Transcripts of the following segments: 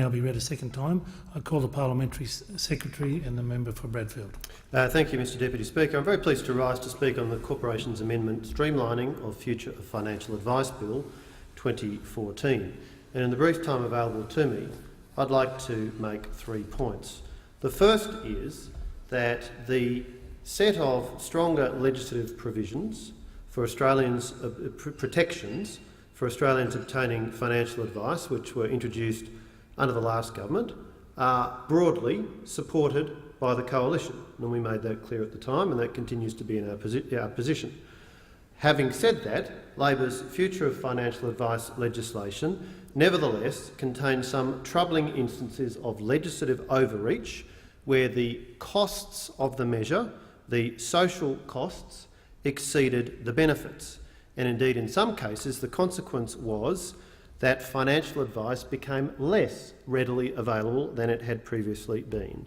now be read a second time. I call the Parliamentary Secretary and the member for Bradfield. Thank you, Mr Deputy Speaker. I'm very pleased to rise to speak on the Corporations Amendment Streamlining of Future of Financial Advice Bill 2014. And in the brief time available to me, I'd like to make 3 points. The first is that the set of stronger legislative provisions for Australians, protections for Australians obtaining financial advice, which were introduced under the last government, are broadly supported by the Coalition. And we made that clear at the time, and that continues to be in our position. Having said that, Labor's Future of Financial Advice legislation nevertheless contains some troubling instances of legislative overreach where the costs of the measure, the social costs, exceeded the benefits. And indeed, in some cases, the consequence was that financial advice became less readily available than it had previously been.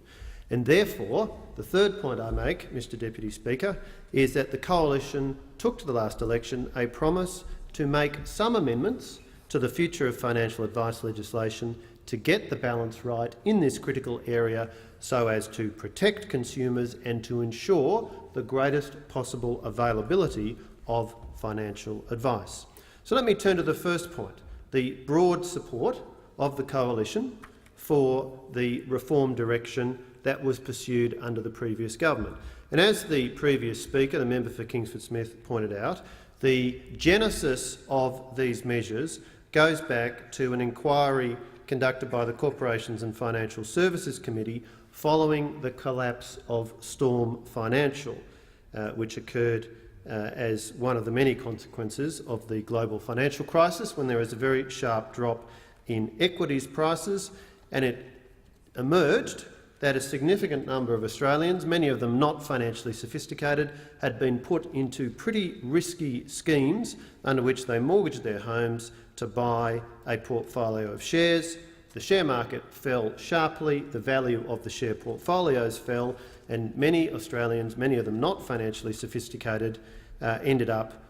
And therefore, the third point I make, Mr Deputy Speaker, is that the Coalition took to the last election a promise to make some amendments to the Future of Financial Advice legislation to get the balance right in this critical area so as to protect consumers and to ensure the greatest possible availability of financial advice. So let me turn to the first point, the broad support of the Coalition for the reform direction that was pursued under the previous government. And as the previous speaker, the member for Kingsford Smith, pointed out, the genesis of these measures goes back to an inquiry conducted by the Corporations and Financial Services Committee following the collapse of Storm Financial, which occurred as one of the many consequences of the global financial crisis, when there was a very sharp drop in equities prices, and it emerged that a significant number of Australians, many of them not financially sophisticated, had been put into pretty risky schemes under which they mortgaged their homes to buy a portfolio of shares. The share market fell sharply, the value of the share portfolios fell, and many Australians, many of them not financially sophisticated, ended up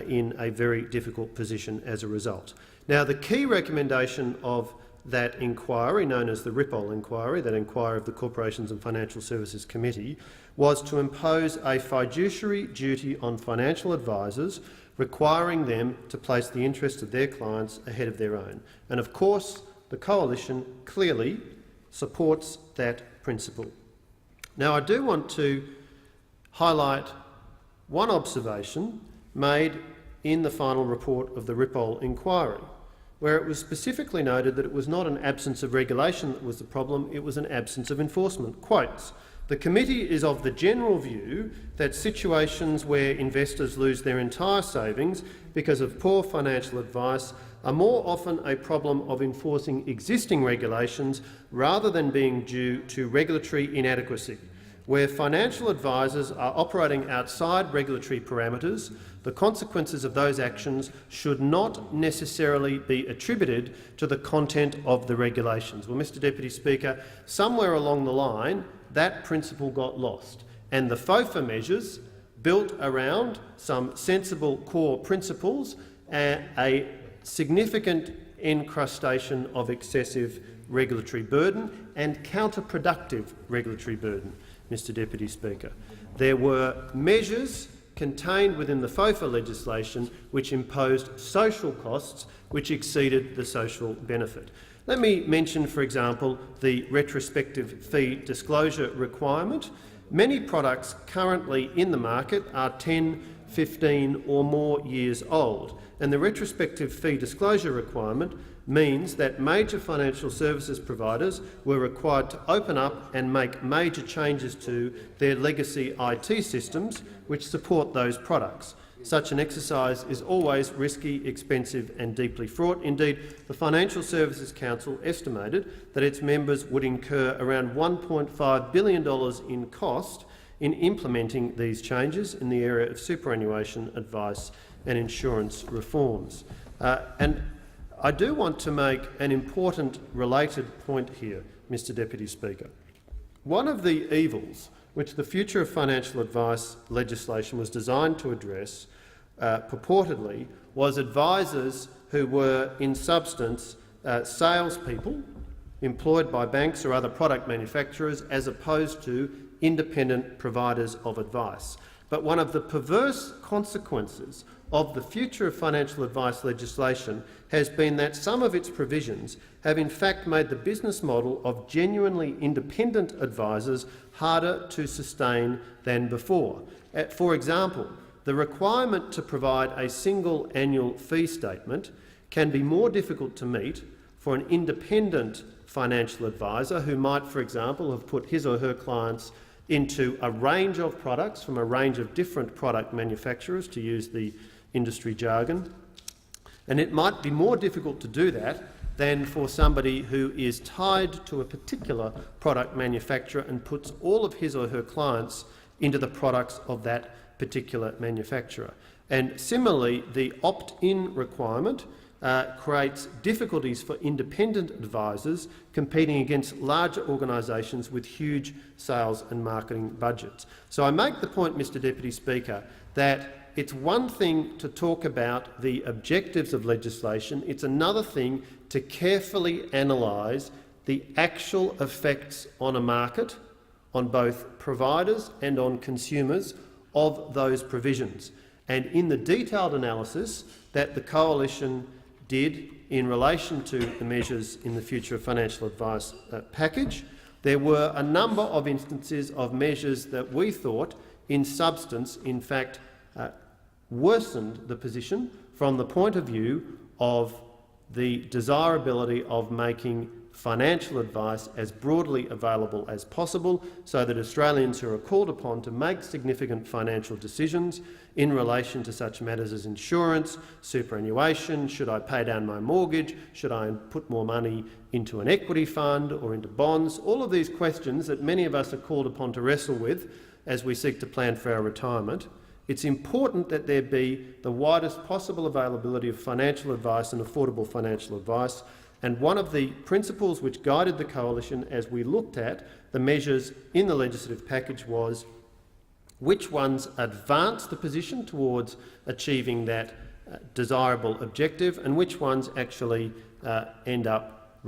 in a very difficult position as a result. Now, the key recommendation of that inquiry, known as the Ripoll inquiry, that inquiry of the Corporations and Financial Services Committee, was to impose a fiduciary duty on financial advisors requiring them to place the interests of their clients ahead of their own. And of course, the Coalition clearly supports that principle. Now, I do want to highlight one observation made in the final report of the Ripoll inquiry, where it was specifically noted that it was not an absence of regulation that was the problem, it was an absence of enforcement. Quotes, "The committee is of the general view that situations where investors lose their entire savings because of poor financial advice are more often a problem of enforcing existing regulations rather than being due to regulatory inadequacy. Where financial advisors are operating outside regulatory parameters, the consequences of those actions should not necessarily be attributed to the content of the regulations." Well, Mr Deputy Speaker, somewhere along the line that principle got lost, and the FOFA measures built around some sensible core principles a significant encrustation of excessive regulatory burden and counterproductive regulatory burden. Mr Deputy Speaker, there were measures contained within the FOFA legislation which imposed social costs which exceeded the social benefit. Let me mention, for example, the retrospective fee disclosure requirement. Many products currently in the market are 10, 15 or more years old, and the retrospective fee disclosure requirement means that major financial services providers were required to open up and make major changes to their legacy IT systems which support those products. Such an exercise is always risky, expensive and deeply fraught. Indeed, the Financial Services Council estimated that its members would incur around $1.5 billion in cost in implementing these changes in the area of superannuation advice and insurance reforms. And I do want to make an important related point here, Mr Deputy Speaker. One of the evils which the Future of Financial Advice legislation was designed to address, purportedly, was advisors who were, in substance, salespeople employed by banks or other product manufacturers as opposed to independent providers of advice. But one of the perverse consequences of the future of financial advice legislation has been that some of its provisions have in fact made the business model of genuinely independent advisors harder to sustain than before. For example, the requirement to provide a single annual fee statement can be more difficult to meet for an independent financial advisor who might, for example, have put his or her clients into a range of products from a range of different product manufacturers, to use the industry jargon. And it might be more difficult to do that than for somebody who is tied to a particular product manufacturer and puts all of his or her clients into the products of that particular manufacturer. And similarly, the opt-in requirement creates difficulties for independent advisors competing against larger organisations with huge sales and marketing budgets. So I make the point, Mr Deputy Speaker, that it's one thing to talk about the objectives of legislation, it's another thing to carefully analyse the actual effects on a market, on both providers and on consumers of those provisions. And in the detailed analysis that the Coalition did in relation to the measures in the Future of Financial Advice package, there were a number of instances of measures that we thought, in substance, in fact, worsened the position from the point of view of the desirability of making financial advice as broadly available as possible so that Australians who are called upon to make significant financial decisions in relation to such matters as insurance, superannuation, should I pay down my mortgage, should I put more money into an equity fund or into bonds, all of these questions that many of us are called upon to wrestle with as we seek to plan for our retirement. It's important that there be the widest possible availability of financial advice and affordable financial advice. And one of the principles which guided the Coalition as we looked at the measures in the legislative package was which ones advance the position towards achieving that desirable objective and which ones actually end up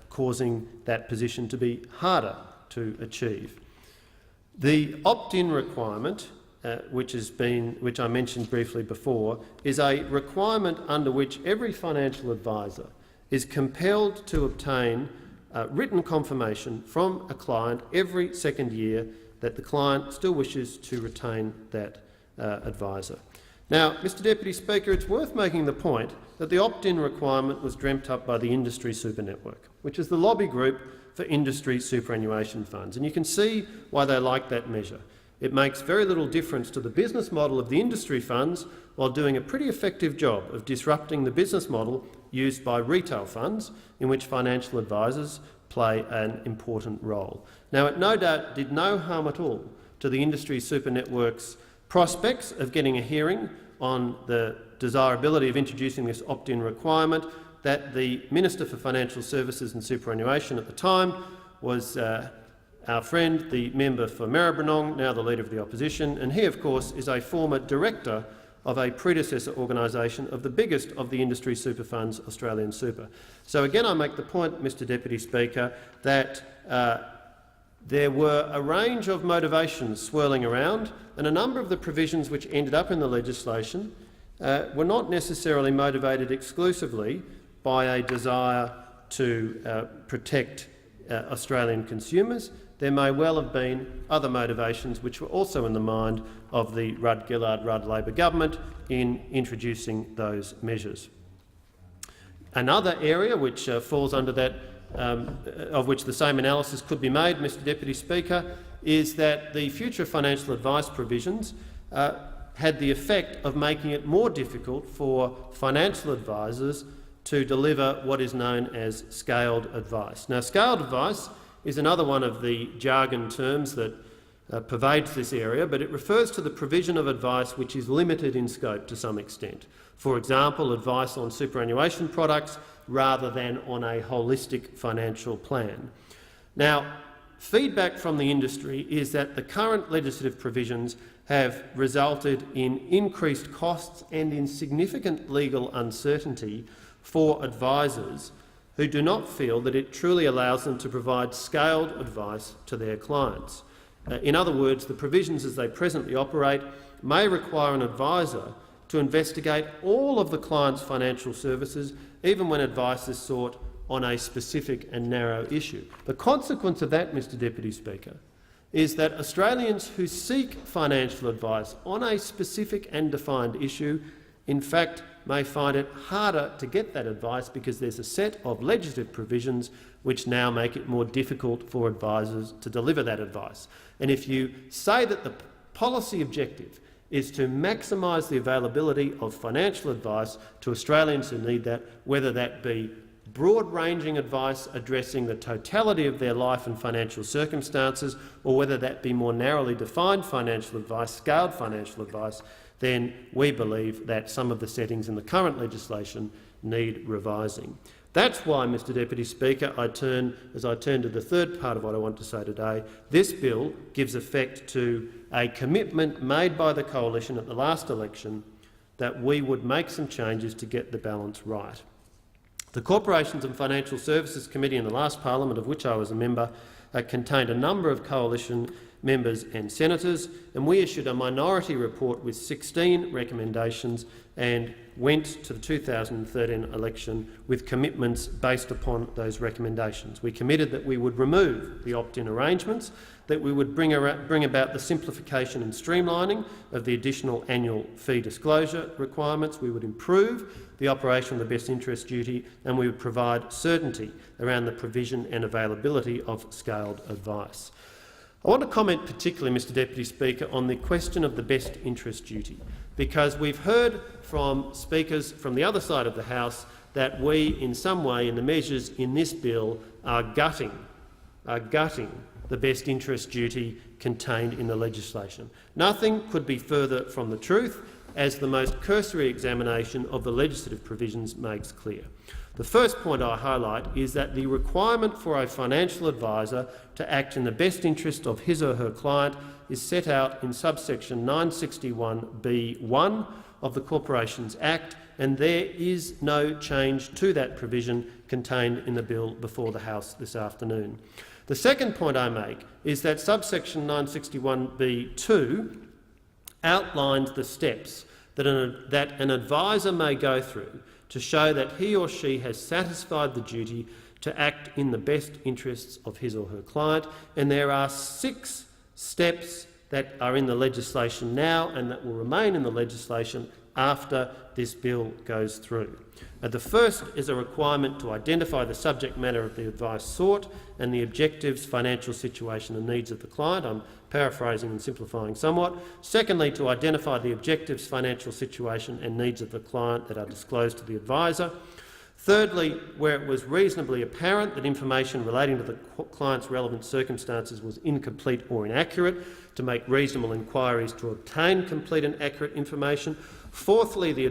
causing that position to be harder to achieve. The opt-in requirement, which I mentioned briefly before, is a requirement under which every financial advisor is compelled to obtain written confirmation from a client every second year that the client still wishes to retain that advisor. Now, Mr Deputy Speaker, it's worth making the point that the opt-in requirement was dreamt up by the Industry Super Network, which is the lobby group for industry superannuation funds, and you can see why they like that measure. It makes very little difference to the business model of the industry funds while doing a pretty effective job of disrupting the business model used by retail funds, in which financial advisors play an important role. Now, it no doubt did no harm at all to the Industry Super Network's prospects of getting a hearing on the desirability of introducing this opt-in requirement that the Minister for Financial Services and Superannuation at the time was our friend, the member for Maribyrnong, now the Leader of the Opposition, and he, of course, is a former director of a predecessor organisation of the biggest of the industry super funds, Australian Super. So again, I make the point, Mr Deputy Speaker, that there were a range of motivations swirling around, and a number of the provisions which ended up in the legislation were not necessarily motivated exclusively by a desire to protect Australian consumers. There may well have been other motivations which were also in the mind of the Rudd-Gillard-Rudd Labor government in introducing those measures. Another area which falls under that, of which the same analysis could be made, Mr Deputy Speaker, is that the future financial advice provisions had the effect of making it more difficult for financial advisors to deliver what is known as scaled advice. Now, scaled advice is another one of the jargon terms that pervades this area, but it refers to the provision of advice which is limited in scope to some extent. For example, advice on superannuation products rather than on a holistic financial plan. Now, feedback from the industry is that the current legislative provisions have resulted in increased costs and in significant legal uncertainty for advisors who do not feel that it truly allows them to provide scaled advice to their clients. In other words, the provisions as they presently operate may require an advisor to investigate all of the client's financial services, even when advice is sought on a specific and narrow issue. The consequence of that, Mr Deputy Speaker, is that Australians who seek financial advice on a specific and defined issue, in fact, may find it harder to get that advice because there's a set of legislative provisions which now make it more difficult for advisors to deliver that advice. And if you say that the policy objective is to maximise the availability of financial advice to Australians who need that, whether that be broad-ranging advice addressing the totality of their life and financial circumstances, or whether that be more narrowly defined financial advice, scaled financial advice, then we believe that some of the settings in the current legislation need revising. That's why, Mr Deputy Speaker, as I turn to the third part of what I want to say today, this bill gives effect to a commitment made by the Coalition at the last election that we would make some changes to get the balance right. The Corporations and Financial Services Committee in the last parliament, of which I was a member, contained a number of Coalition members and senators, and we issued a minority report with 16 recommendations and went to the 2013 election with commitments based upon those recommendations. We committed that we would remove the opt-in arrangements, that we would bring about the simplification and streamlining of the additional annual fee disclosure requirements, we would improve the operation of the best interest duty, and we would provide certainty around the provision and availability of scaled advice. I want to comment particularly, Mr Deputy Speaker, on the question of the best interest duty, because we've heard from speakers from the other side of the House that we, in some way, in the measures in this bill, are gutting the best interest duty contained in the legislation. Nothing could be further from the truth, as the most cursory examination of the legislative provisions makes clear. The first point I highlight is that the requirement for a financial advisor to act in the best interest of his or her client is set out in subsection 961B(1) of the Corporations Act, and there is no change to that provision contained in the bill before the House this afternoon. The second point I make is that subsection 961B(2) outlines the steps that an advisor may go through to show that he or she has satisfied the duty to act in the best interests of his or her client, and there are 6 steps that are in the legislation now and that will remain in the legislation after this bill goes through. The first is a requirement to identify the subject matter of the advice sought and the objectives, financial situation and needs of the client. I'm paraphrasing and simplifying somewhat. Secondly, to identify the objectives, financial situation and needs of the client that are disclosed to the advisor. Thirdly, where it was reasonably apparent that information relating to the client's relevant circumstances was incomplete or inaccurate, to make reasonable inquiries to obtain complete and accurate information. Fourthly, the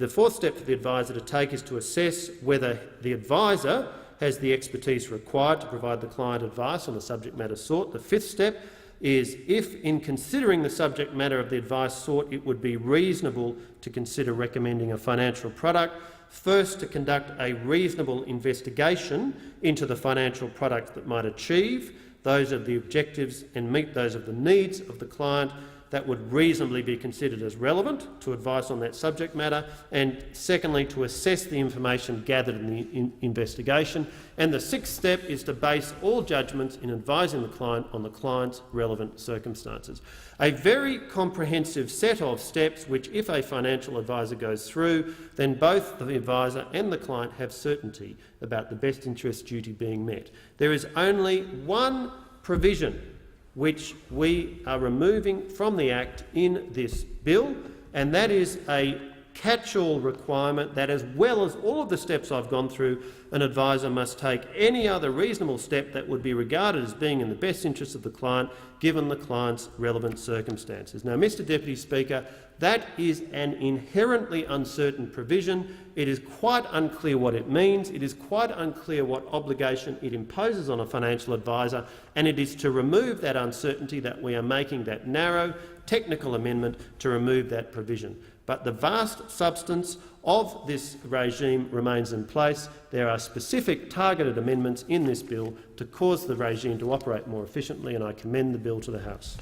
fourth step for the advisor to take is to assess whether the advisor has the expertise required to provide the client advice on the subject matter sought. The fifth step is if, in considering the subject matter of the advice sought, it would be reasonable to consider recommending a financial product, first to conduct a reasonable investigation into the financial product that might achieve those of the objectives and meet those of the needs of the client that would reasonably be considered as relevant to advice on that subject matter, and secondly, to assess the information gathered in the investigation. And the sixth step is to base all judgments in advising the client on the client's relevant circumstances. A very comprehensive set of steps which, if a financial advisor goes through, then both the advisor and the client have certainty about the best interest duty being met. There is only one provision which we are removing from the Act in this bill, and that is a catch-all requirement that, as well as all of the steps I've gone through, an advisor must take any other reasonable step that would be regarded as being in the best interest of the client, given the client's relevant circumstances. Now, Mr Deputy Speaker, that is an inherently uncertain provision. It is quite unclear what it means. It is quite unclear what obligation it imposes on a financial advisor, and it is to remove that uncertainty that we are making that narrow technical amendment to remove that provision. But the vast substance of this regime remains in place. There are specific targeted amendments in this bill to cause the regime to operate more efficiently, and I commend the bill to the House.